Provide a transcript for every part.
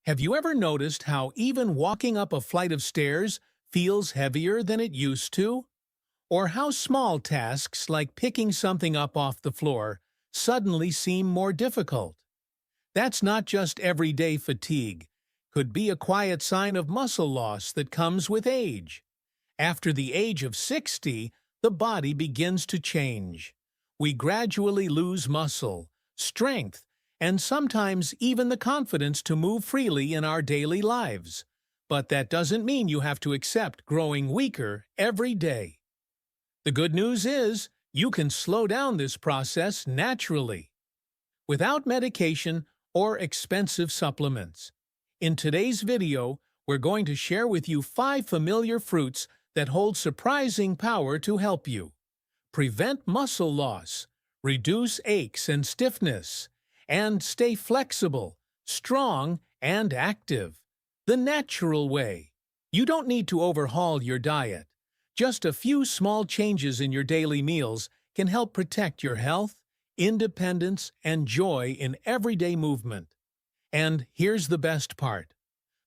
Have you ever noticed how even walking up a flight of stairs feels heavier than it used to? Or how small tasks like picking something up off the floor suddenly seem more difficult? That's not just everyday fatigue. Could be a quiet sign of muscle loss that comes with age. After the age of 60, the body begins to change. We gradually lose muscle, strength, and sometimes even the confidence to move freely in our daily lives. But that doesn't mean you have to accept growing weaker every day. The good news is, you can slow down this process naturally, without medication or expensive supplements. In today's video, we're going to share with you 5 familiar fruits that hold surprising power to help you prevent muscle loss, reduce aches and stiffness, and stay flexible, strong, and active. The natural way. You don't need to overhaul your diet. Just a few small changes in your daily meals can help protect your health, independence, and joy in everyday movement. And here's the best part.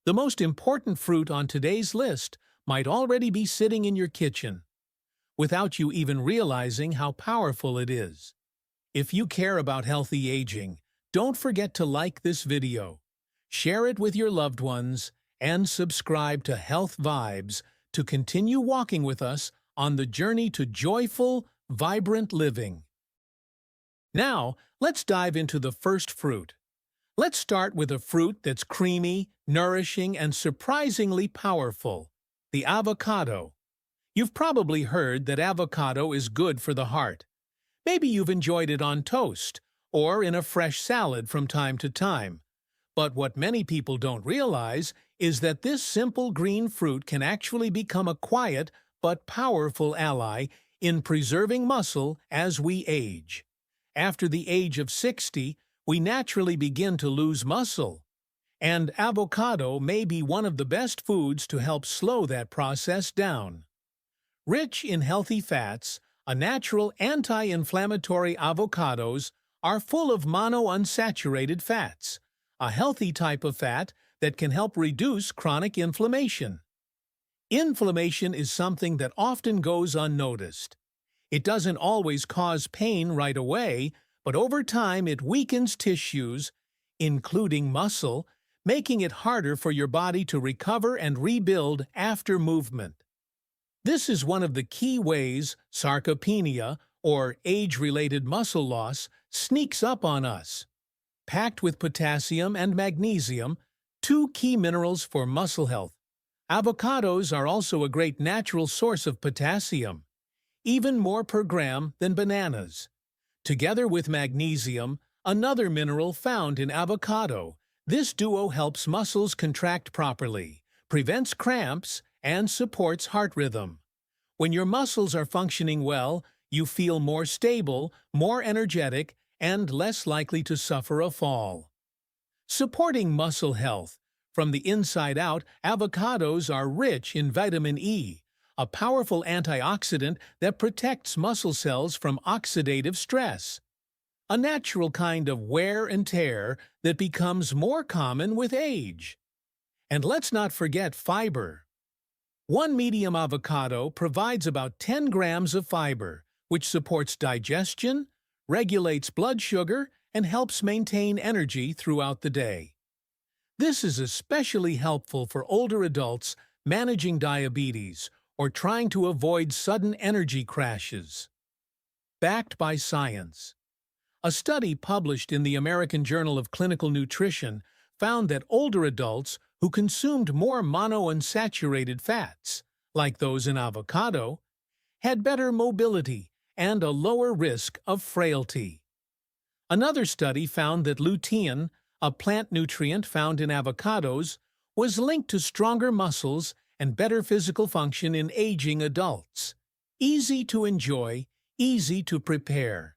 The most important fruit on today's list might already be sitting in your kitchen, without you even realizing how powerful it is. If you care about healthy aging, don't forget to like this video, share it with your loved ones, and subscribe to Health Vibes to continue walking with us on the journey to joyful, vibrant living. Now, let's dive into the first fruit. Let's start with a fruit that's creamy, nourishing, and surprisingly powerful: the avocado. You've probably heard that avocado is good for the heart. Maybe you've enjoyed it on toast or in a fresh salad from time to time. But what many people don't realize is that this simple green fruit can actually become a quiet but powerful ally in preserving muscle as we age. After the age of 60, we naturally begin to lose muscle. And avocado may be one of the best foods to help slow that process down. Rich in healthy fats, a natural anti-inflammatory avocados are full of monounsaturated fats, a healthy type of fat that can help reduce chronic inflammation. Inflammation is something that often goes unnoticed. It doesn't always cause pain right away, but over time it weakens tissues, including muscle, making it harder for your body to recover and rebuild after movement. This is one of the key ways sarcopenia, or age-related muscle loss, sneaks up on us. Packed with potassium and magnesium, 2 key minerals for muscle health, avocados are also a great natural source of potassium, even more per gram than bananas. Together with magnesium, another mineral found in avocado, this duo helps muscles contract properly, prevents cramps, and supports heart rhythm. When your muscles are functioning well, you feel more stable, more energetic, and less likely to suffer a fall. Supporting muscle health. From the inside out, avocados are rich in vitamin E, a powerful antioxidant that protects muscle cells from oxidative stress, a natural kind of wear and tear that becomes more common with age. And let's not forget fiber. One medium avocado provides about 10 grams of fiber, which supports digestion, regulates blood sugar, and helps maintain energy throughout the day. This is especially helpful for older adults managing diabetes or trying to avoid sudden energy crashes. Backed by science. A study published in the American Journal of Clinical Nutrition found that older adults who consumed more monounsaturated fats, like those in avocado, had better mobility and a lower risk of frailty. Another study found that lutein, a plant nutrient found in avocados, was linked to stronger muscles and better physical function in aging adults. Easy to enjoy, easy to prepare.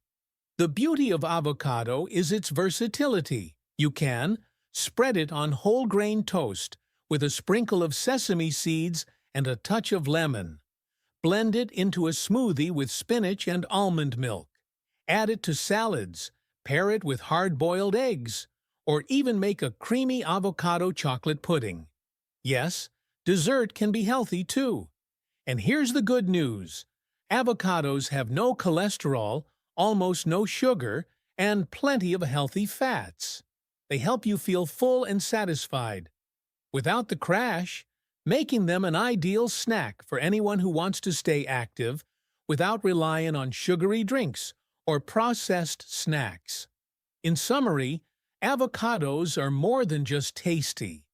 The beauty of avocado is its versatility. You can spread it on whole grain toast with a sprinkle of sesame seeds and a touch of lemon. Blend it into a smoothie with spinach and almond milk. Add it to salads. Pair it with hard-boiled eggs. or even make a creamy avocado chocolate pudding. Yes, dessert can be healthy too. And here's the good news. Avocados have no cholesterol, almost no sugar, and plenty of healthy fats. They help you feel full and satisfied, without the crash, making them an ideal snack for anyone who wants to stay active without relying on sugary drinks or processed snacks. In summary, avocados are more than just tasty.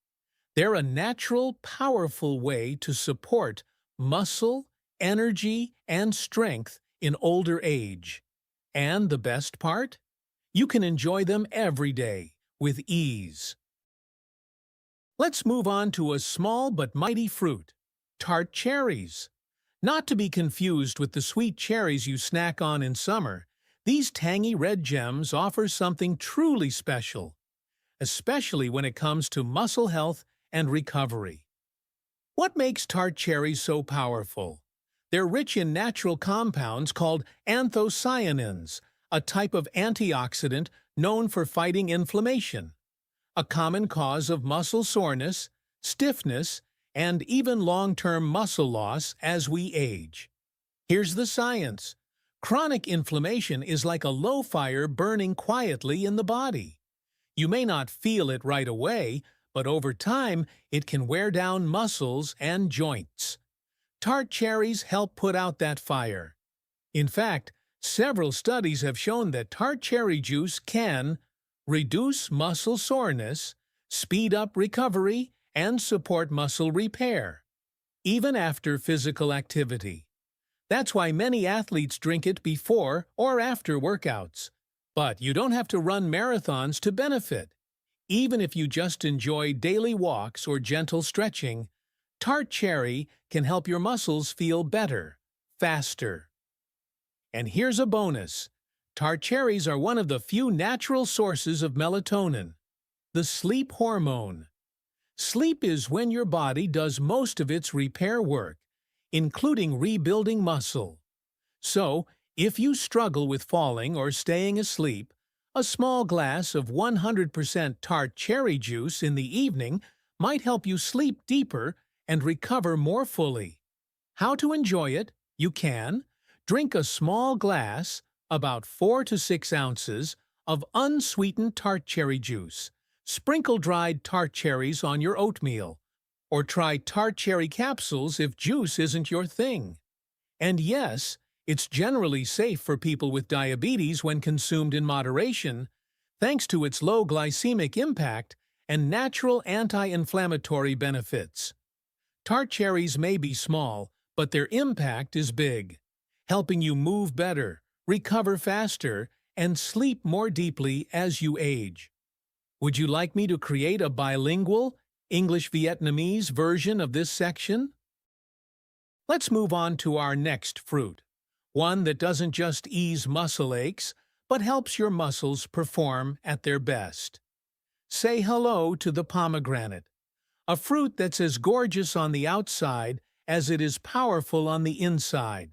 They're a natural, powerful way to support muscle, energy, and strength in older age. And the best part? You can enjoy them every day with ease. Let's move on to a small but mighty fruit, tart cherries. Not to be confused with the sweet cherries you snack on in summer, these tangy red gems offer something truly special, especially when it comes to muscle health and recovery. What makes tart cherries so powerful? They're rich in natural compounds called anthocyanins, a type of antioxidant known for fighting inflammation, a common cause of muscle soreness, stiffness, and even long-term muscle loss as we age. Here's the science. Chronic inflammation is like a low fire burning quietly in the body. You may not feel it right away, but over time it can wear down muscles and joints. Tart cherries help put out that fire. In fact, several studies have shown that tart cherry juice can reduce muscle soreness, speed up recovery, and support muscle repair, even after physical activity. That's why many athletes drink it before or after workouts. But you don't have to run marathons to benefit. Even if you just enjoy daily walks or gentle stretching, tart cherry can help your muscles feel better, faster. And here's a bonus. Tart cherries are one of the few natural sources of melatonin, the sleep hormone. Sleep is when your body does most of its repair work, including rebuilding muscle. So, if you struggle with falling or staying asleep, a small glass of 100% tart cherry juice in the evening might help you sleep deeper and recover more fully. How to enjoy it? You can drink a small glass, about 4 to 6 ounces, of unsweetened tart cherry juice. Sprinkle dried tart cherries on your oatmeal, or try tart cherry capsules if juice isn't your thing. And yes, it's generally safe for people with diabetes when consumed in moderation, thanks to its low glycemic impact and natural anti-inflammatory benefits. Tart cherries may be small, but their impact is big, helping you move better, recover faster, and sleep more deeply as you age. Would you like me to create a bilingual, English-Vietnamese version of this section? Let's move on to our next fruit, one that doesn't just ease muscle aches, but helps your muscles perform at their best. Say hello to the pomegranate, a fruit that's as gorgeous on the outside as it is powerful on the inside.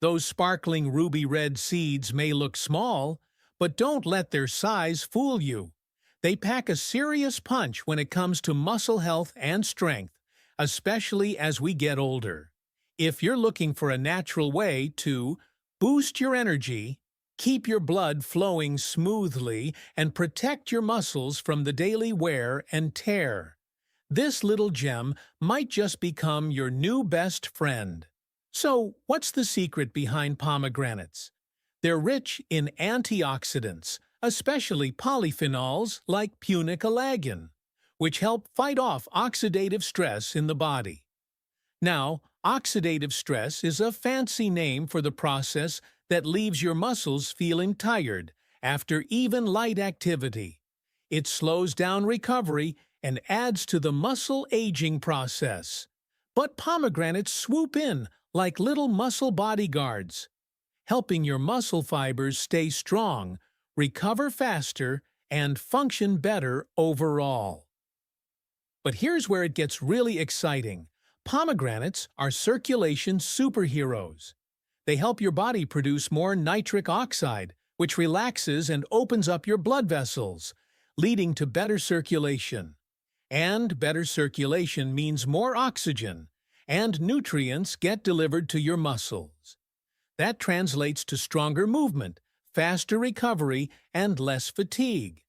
Those sparkling ruby-red seeds may look small, but don't let their size fool you. They pack a serious punch when it comes to muscle health and strength, especially as we get older. If you're looking for a natural way to boost your energy, keep your blood flowing smoothly, and protect your muscles from the daily wear and tear, this little gem might just become your new best friend. So, what's the secret behind pomegranates? They're rich in antioxidants, especially polyphenols like punicalagin, which help fight off oxidative stress in the body. Now, oxidative stress is a fancy name for the process that leaves your muscles feeling tired after even light activity. It slows down recovery and adds to the muscle aging process. But pomegranates swoop in like little muscle bodyguards, helping your muscle fibers stay strong, recover faster, and function better overall. But here's where it gets really exciting. Pomegranates are circulation superheroes. They help your body produce more nitric oxide, which relaxes and opens up your blood vessels, leading to better circulation. And better circulation means more oxygen, and nutrients get delivered to your muscles. That translates to stronger movement, faster recovery, and less fatigue.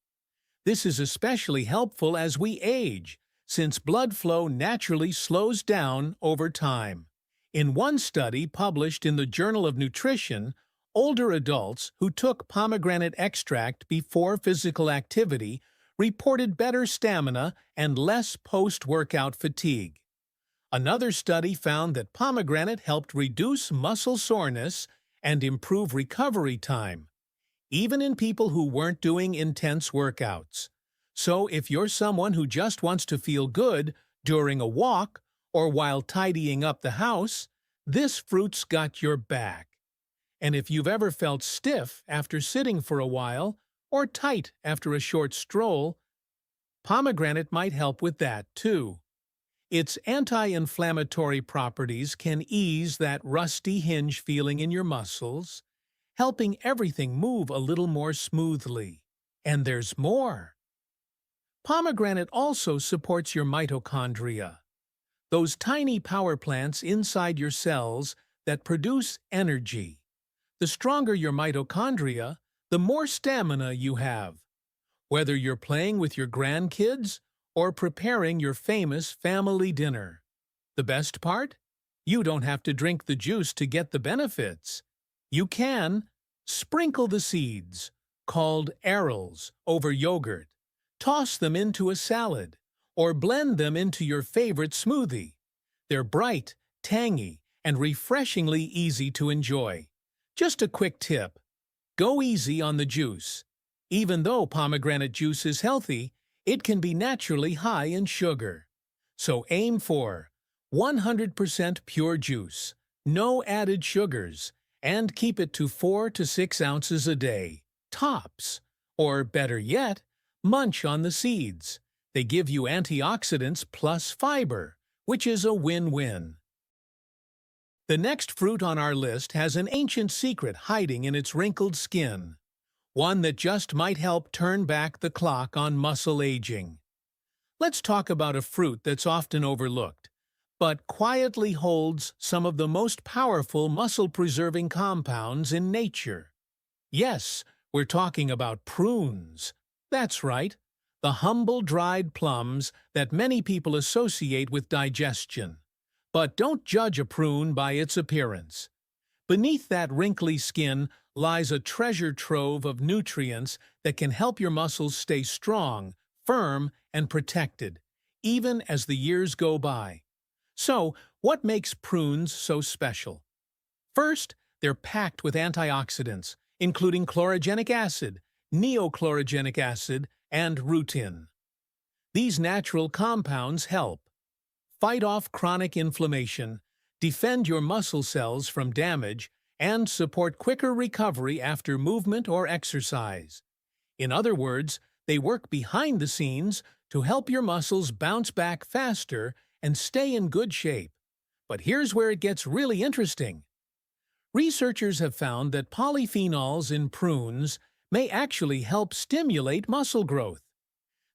This is especially helpful as we age, since blood flow naturally slows down over time. In one study published in the Journal of Nutrition, older adults who took pomegranate extract before physical activity reported better stamina and less post-workout fatigue. Another study found that pomegranate helped reduce muscle soreness and improve recovery time, even in people who weren't doing intense workouts. So if you're someone who just wants to feel good during a walk or while tidying up the house, this fruit's got your back. And if you've ever felt stiff after sitting for a while or tight after a short stroll, pomegranate might help with that too. Its anti-inflammatory properties can ease that rusty hinge feeling in your muscles, helping everything move a little more smoothly. And there's more. Pomegranate also supports your mitochondria, those tiny power plants inside your cells that produce energy. The stronger your mitochondria, the more stamina you have. Whether you're playing with your grandkids or preparing your famous family dinner. The best part? You don't have to drink the juice to get the benefits. You can sprinkle the seeds, called arils, over yogurt, toss them into a salad, or blend them into your favorite smoothie. They're bright, tangy, and refreshingly easy to enjoy. Just a quick tip: go easy on the juice. Even though pomegranate juice is healthy, it can be naturally high in sugar. So aim for 100% pure juice, no added sugars, and keep it to 4 to 6 ounces a day, tops. Or better yet, munch on the seeds. They give you antioxidants plus fiber, which is a win-win. The next fruit on our list has an ancient secret hiding in its wrinkled skin, one that just might help turn back the clock on muscle aging. Let's talk about a fruit that's often overlooked, but quietly holds some of the most powerful muscle-preserving compounds in nature. Yes, we're talking about prunes. That's right, the humble dried plums that many people associate with digestion. But don't judge a prune by its appearance. Beneath that wrinkly skin lies a treasure trove of nutrients that can help your muscles stay strong, firm, and protected, even as the years go by. So, what makes prunes so special? First, they're packed with antioxidants, including chlorogenic acid, neochlorogenic acid, and rutin. These natural compounds help fight off chronic inflammation, defend your muscle cells from damage, and support quicker recovery after movement or exercise. In other words, they work behind the scenes to help your muscles bounce back faster and stay in good shape. But here's where it gets really interesting. Researchers have found that polyphenols in prunes may actually help stimulate muscle growth.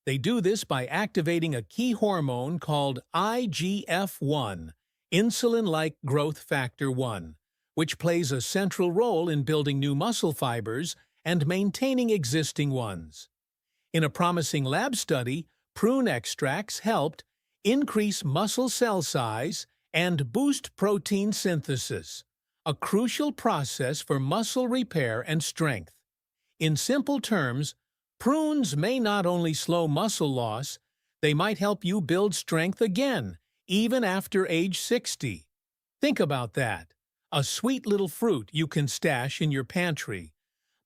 They do this by activating a key hormone called IGF-1, insulin-like growth factor 1, which plays a central role in building new muscle fibers and maintaining existing ones. In a promising lab study, prune extracts helped increase muscle cell size and boost protein synthesis, a crucial process for muscle repair and strength. In simple terms, prunes may not only slow muscle loss, they might help you build strength again, even after age 60. Think about that. A sweet little fruit you can stash in your pantry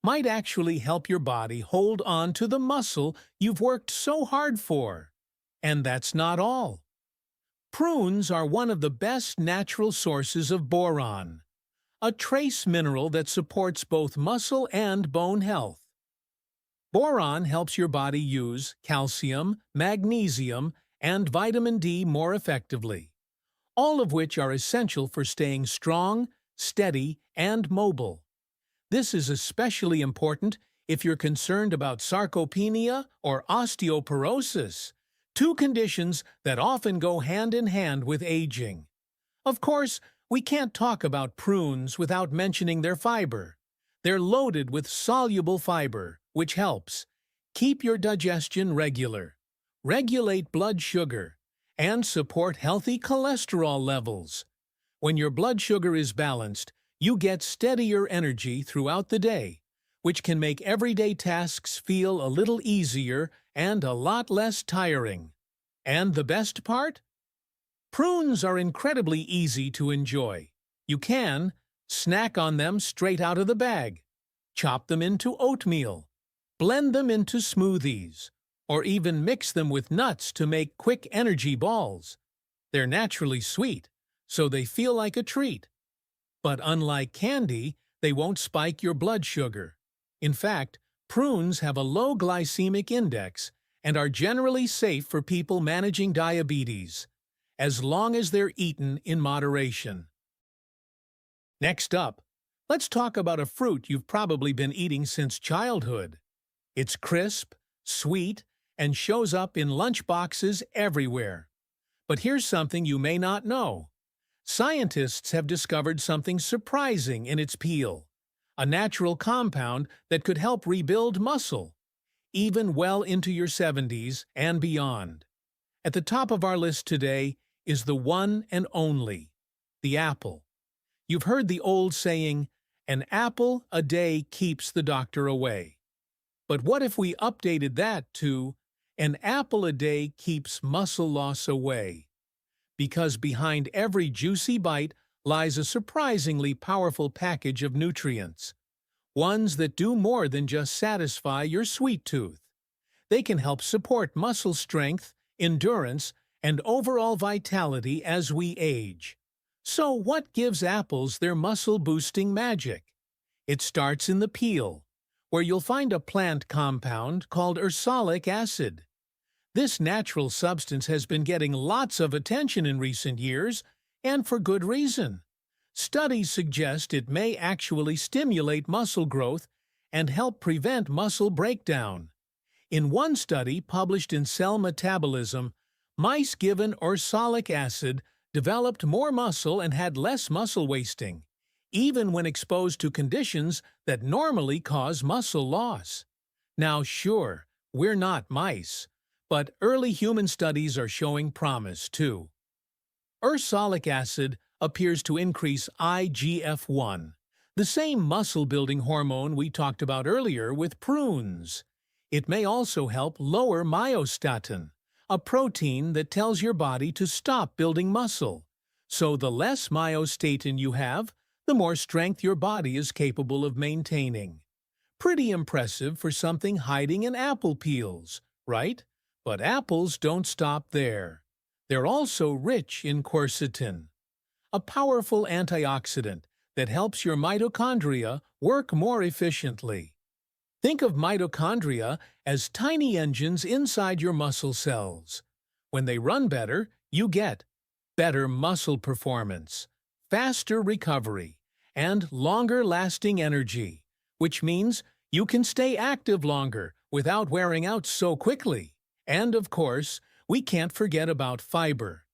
might actually help your body hold on to the muscle you've worked so hard for. And that's not all. Prunes are one of the best natural sources of boron, a trace mineral that supports both muscle and bone health. Boron helps your body use calcium, magnesium, and vitamin D more effectively, all of which are essential for staying strong, steady, and mobile. This is especially important if you're concerned about sarcopenia or osteoporosis, two conditions that often go hand in hand with aging. Of course, we can't talk about prunes without mentioning their fiber. They're loaded with soluble fiber, which helps keep your digestion regular, regulate blood sugar, and support healthy cholesterol levels. When your blood sugar is balanced, you get steadier energy throughout the day, which can make everyday tasks feel a little easier and a lot less tiring. And the best part? Prunes are incredibly easy to enjoy. You can snack on them straight out of the bag, chop them into oatmeal, blend them into smoothies, or even mix them with nuts to make quick energy balls. They're naturally sweet, so they feel like a treat. But unlike candy, they won't spike your blood sugar. In fact, prunes have a low glycemic index and are generally safe for people managing diabetes, as long as they're eaten in moderation. Next up, let's talk about a fruit you've probably been eating since childhood. It's crisp, sweet, and shows up in lunchboxes everywhere. But here's something you may not know. Scientists have discovered something surprising in its peel, a natural compound that could help rebuild muscle, even well into your 70s and beyond. At the top of our list today is the one and only, the apple. You've heard the old saying, "An apple a day keeps the doctor away." But what if we updated that to, "An apple a day keeps muscle loss away"? Because behind every juicy bite lies a surprisingly powerful package of nutrients, ones that do more than just satisfy your sweet tooth. They can help support muscle strength, endurance, and overall vitality as we age. So what gives apples their muscle-boosting magic? It starts in the peel, where you'll find a plant compound called ursolic acid. This natural substance has been getting lots of attention in recent years, and for good reason. Studies suggest it may actually stimulate muscle growth and help prevent muscle breakdown. In one study published in Cell Metabolism, mice given ursolic acid developed more muscle and had less muscle wasting, even when exposed to conditions that normally cause muscle loss. Now sure, we're not mice, but early human studies are showing promise too. Ursolic acid appears to increase IGF-1, the same muscle-building hormone we talked about earlier with prunes. It may also help lower myostatin, a protein that tells your body to stop building muscle. So the less myostatin you have, the more strength your body is capable of maintaining. Pretty impressive for something hiding in apple peels, right? But apples don't stop there. They're also rich in quercetin, a powerful antioxidant that helps your mitochondria work more efficiently. Think of mitochondria as tiny engines inside your muscle cells. When they run better, you get better muscle performance, faster recovery, and longer-lasting energy, which means you can stay active longer without wearing out so quickly. And of course, we can't forget about fiber,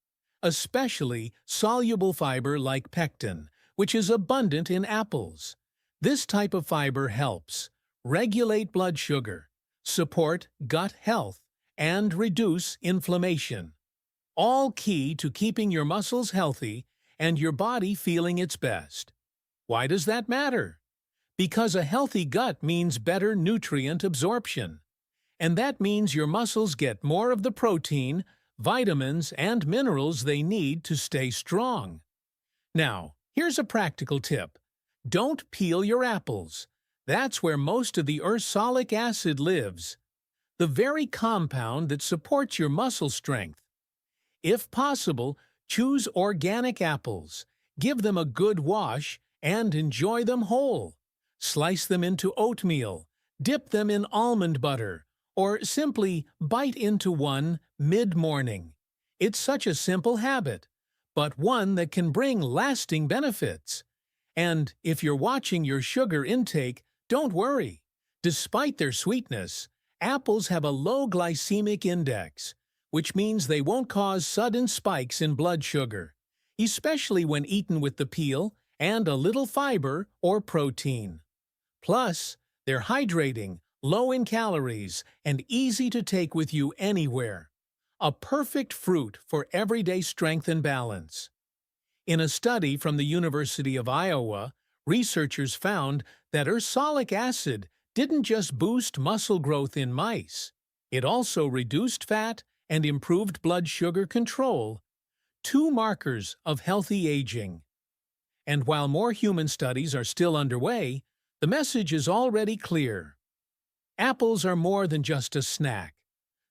especially soluble fiber like pectin, which is abundant in apples. This type of fiber helps regulate blood sugar, support gut health, and reduce inflammation. All key to keeping your muscles healthy and your body feeling its best. Why does that matter? Because a healthy gut means better nutrient absorption. And that means your muscles get more of the protein, vitamins, and minerals they need to stay strong. Now, here's a practical tip. Don't peel your apples. That's where most of the ursolic acid lives, the very compound that supports your muscle strength. If possible, choose organic apples, give them a good wash, and enjoy them whole. Slice them into oatmeal, dip them in almond butter, or simply bite into one mid-morning. It's such a simple habit, but one that can bring lasting benefits. And if you're watching your sugar intake, don't worry. Despite their sweetness, apples have a low glycemic index, which means they won't cause sudden spikes in blood sugar, especially when eaten with the peel and a little fiber or protein. Plus, they're hydrating, low in calories, and easy to take with you anywhere. A perfect fruit for everyday strength and balance. In a study from the University of Iowa, researchers found that ursolic acid didn't just boost muscle growth in mice, it also reduced fat and improved blood sugar control, two markers of healthy aging. And while more human studies are still underway, the message is already clear. Apples are more than just a snack.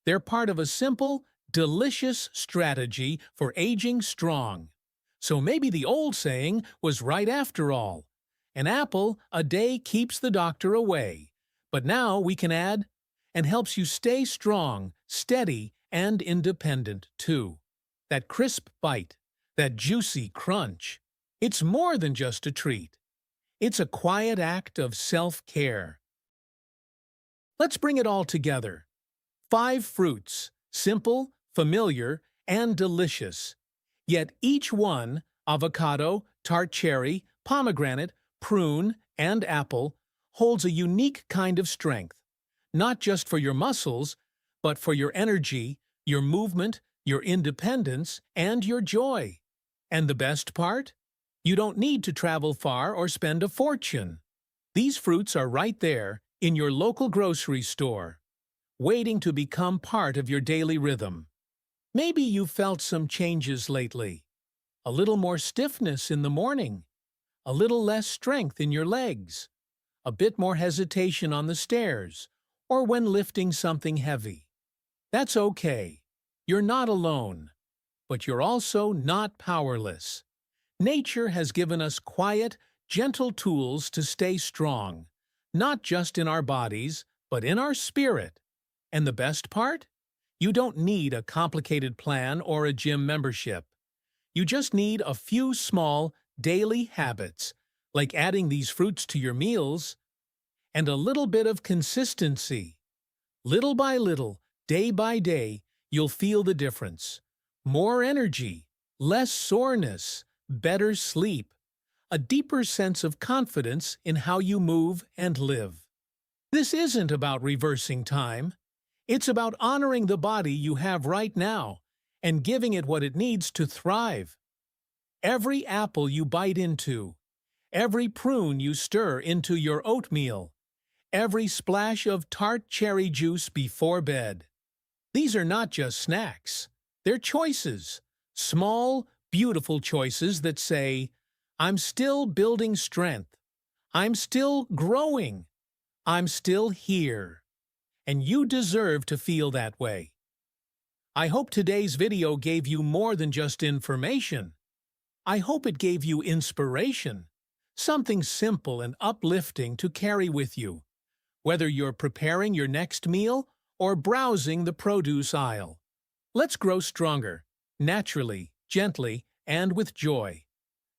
They're part of a simple, delicious strategy for aging strong. So maybe the old saying was right after all. An apple a day keeps the doctor away. But now we can add, and helps you stay strong, steady, and independent too. That crisp bite, that juicy crunch. It's more than just a treat. It's a quiet act of self-care. Let's bring it all together. 5 fruits, simple, familiar, and delicious. Yet each one, avocado, tart cherry, pomegranate, prune, and apple, holds a unique kind of strength, not just for your muscles, but for your energy, your movement, your independence, and your joy. And the best part? You don't need to travel far or spend a fortune. These fruits are right there in your local grocery store, waiting to become part of your daily rhythm. Maybe you've felt some changes lately. A little more stiffness in the morning, a little less strength in your legs, a bit more hesitation on the stairs, or when lifting something heavy. That's okay. You're not alone. But you're also not powerless. Nature has given us quiet, gentle tools to stay strong, not just in our bodies, but in our spirit. And the best part? You don't need a complicated plan or a gym membership. You just need a few small, daily habits, like adding these fruits to your meals, and a little bit of consistency. Little by little, day by day, you'll feel the difference. More energy, less soreness, better sleep, a deeper sense of confidence in how you move and live. This isn't about reversing time. It's about honoring the body you have right now and giving it what it needs to thrive. Every apple you bite into, every prune you stir into your oatmeal, every splash of tart cherry juice before bed. These are not just snacks. They're choices. Small, beautiful choices that say, I'm still building strength. I'm still growing. I'm still here. And you deserve to feel that way. I hope today's video gave you more than just information. I hope it gave you inspiration. Something simple and uplifting to carry with you, whether you're preparing your next meal or browsing the produce aisle. Let's grow stronger, naturally, gently, and with joy.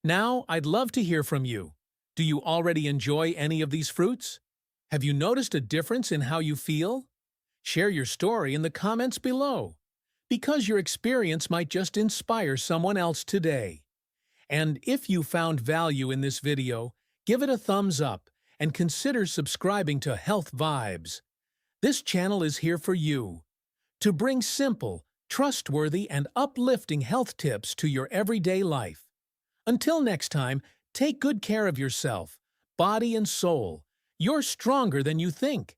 Now, I'd love to hear from you. Do you already enjoy any of these fruits? Have you noticed a difference in how you feel? Share your story in the comments below, because your experience might just inspire someone else today. And if you found value in this video, give it a thumbs up and consider subscribing to Health Vibes. This channel is here for you, to bring simple, trustworthy, and uplifting health tips to your everyday life. Until next time, take good care of yourself, body and soul. You're stronger than you think.